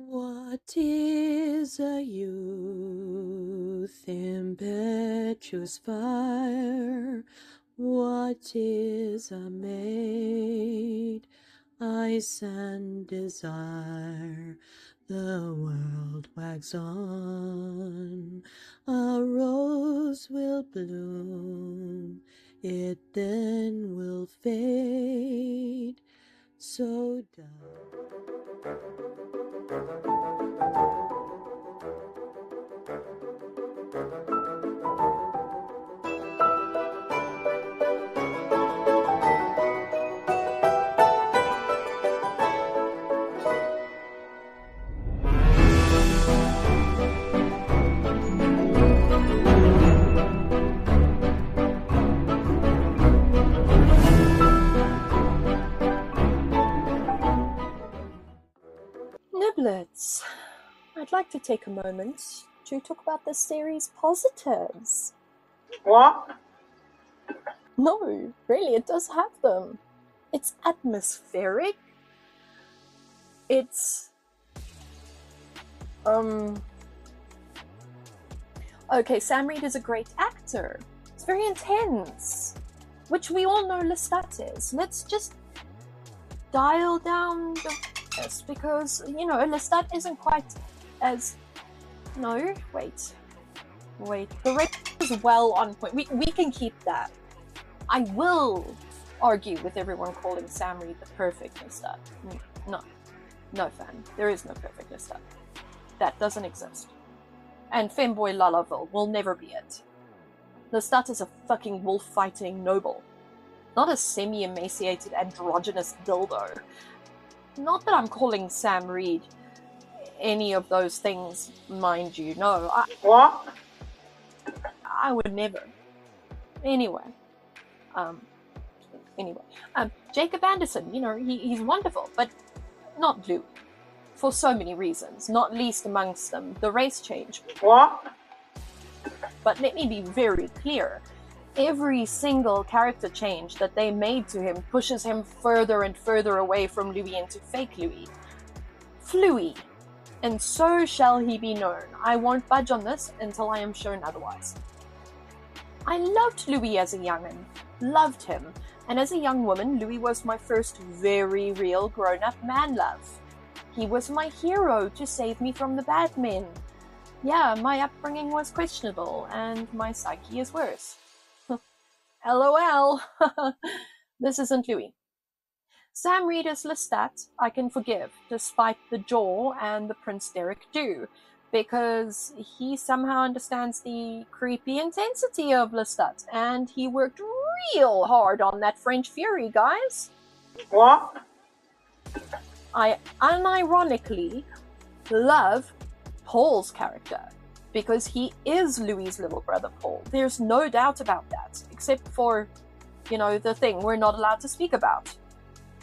What is a youth, impetuous fire? What is a maid, ice and desire? The world wags on, a rose will bloom, it then will fade, so down. Niblets, I'd like to take a moment to talk about this series' positives. What? No, really, it does have them. It's atmospheric. It's okay, Sam Reid is a great actor. It's very intense, which we all know Lestat is. Let's just dial down the this because, Lestat isn't quite as... No, wait. The rate is well on point. We can keep that. I will argue with everyone calling Sam Reid the perfect Lestat. No fan. There is no perfect Lestat. That doesn't exist. And Femboy Lalaville will never be it. Lestat is a fucking wolf-fighting noble. Not a semi-emaciated androgynous dildo. Not that I'm calling Sam Reid any of those things, mind you. No. What? I would never. Anyway. Jacob Anderson, he's wonderful, but not Louis. For so many reasons, not least amongst them, the race change. What? But let me be very clear. Every single character change that they made to him pushes him further and further away from Louis into fake Louis. Fluey. And so shall he be known. I won't budge on this until I am shown otherwise. I loved Louis as a young'un. Loved him. And as a young woman, Louis was my first very real grown-up man love. He was my hero to save me from the bad men. Yeah, my upbringing was questionable, and my psyche is worse. LOL. This isn't Louis. Sam Reid as Lestat I can forgive, despite the jaw and the Prince Derek do, because he somehow understands the creepy intensity of Lestat, and he worked real hard on that French Fury, guys. What? I unironically love Paul's character, because he is Louis' little brother Paul. There's no doubt about that, except for, the thing we're not allowed to speak about.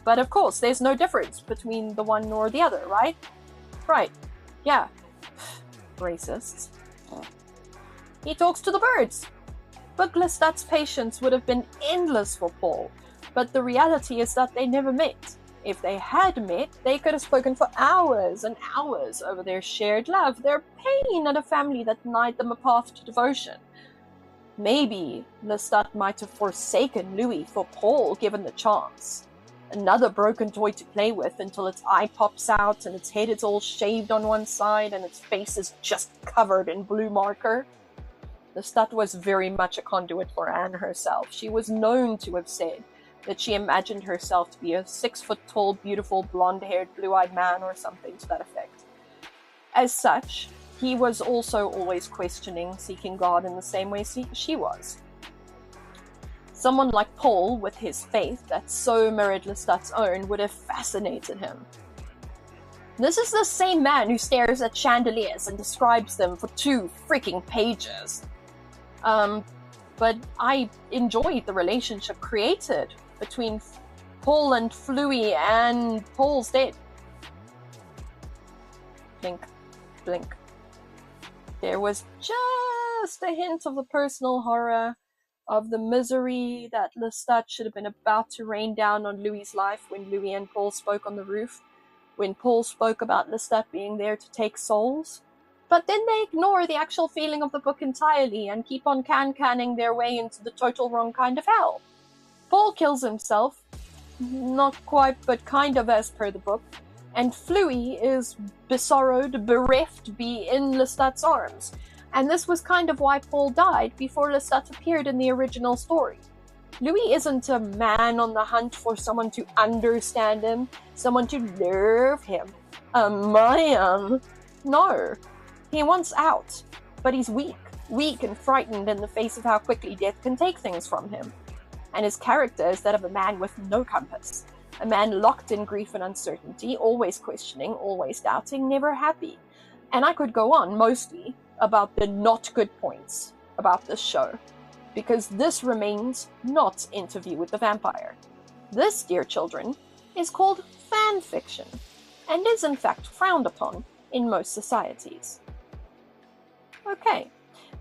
But of course, there's no difference between the one or the other, right? Right. Yeah. Racists. He talks to the birds. But Lestat's patience would have been endless for Paul, but the reality is that they never met. If they had met, they could have spoken for hours and hours over their shared love, their pain at a family that denied them a path to devotion. Maybe Lestat might have forsaken Louis for Paul given the chance. Another broken toy to play with until its eye pops out and its head is all shaved on one side and its face is just covered in blue marker. Lestat was very much a conduit for Anne herself. She was known to have said that she imagined herself to be a 6-foot-tall, beautiful, blonde-haired, blue-eyed man or something to that effect. As such, he was also always questioning, seeking God in the same way she was. Someone like Paul, with his faith that so mirrored Lestat's own, would have fascinated him. This is the same man who stares at chandeliers and describes them for 2 freaking pages. But I enjoyed the relationship created between Paul and Fluey, and Paul's dead. Blink, blink. There was just a hint of the personal horror, of the misery that Lestat should have been about to rain down on Louis' life when Louis and Paul spoke on the roof. when Paul spoke about Lestat being there to take souls. But then they ignore the actual feeling of the book entirely and keep on canning their way into the total wrong kind of hell. Paul kills himself, not quite, but kind of as per the book, and Flui is besorrowed, bereft, in Lestat's arms. And this was kind of why Paul died before Lestat appeared in the original story. Louis isn't a man on the hunt for someone to understand him, someone to love him. A man. No. He wants out, but he's weak and frightened in the face of how quickly death can take things from him. And his character is that of a man with no compass, a man locked in grief and uncertainty, always questioning, always doubting, never happy. And I could go on, mostly, about the not good points about this show, because this remains not Interview with the Vampire. This, dear children, is called fan fiction, and is in fact frowned upon in most societies. Okay,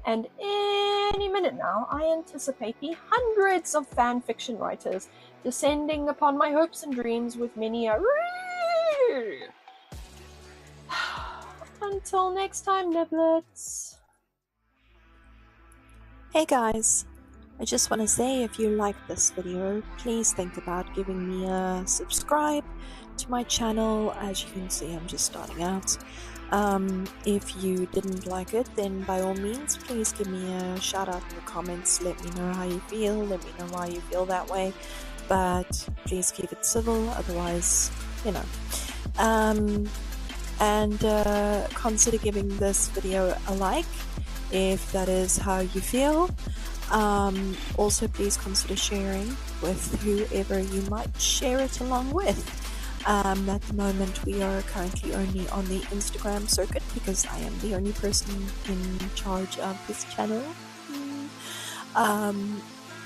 and any minute now, I anticipate the hundreds of fan fiction writers descending upon my hopes and dreams with many a until next time, niblets. Hey guys, I just want to say, if you liked this video, please think about giving me a subscribe to my channel. As you can see, I'm just starting out. If you didn't like it, then by all means, please give me a shout out in the comments. Let me know how you feel, let me know why you feel that way, but please keep it civil, otherwise, you know. And consider giving this video a like if that is how you feel. Also, please consider sharing with whoever you might share it along with. At the moment, we are currently only on the Instagram circuit because I am the only person in charge of this channel.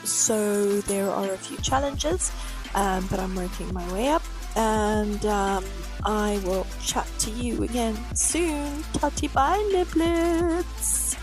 So there are a few challenges, but I'm working my way up, and I will chat to you again soon. Tatty bye, niblets!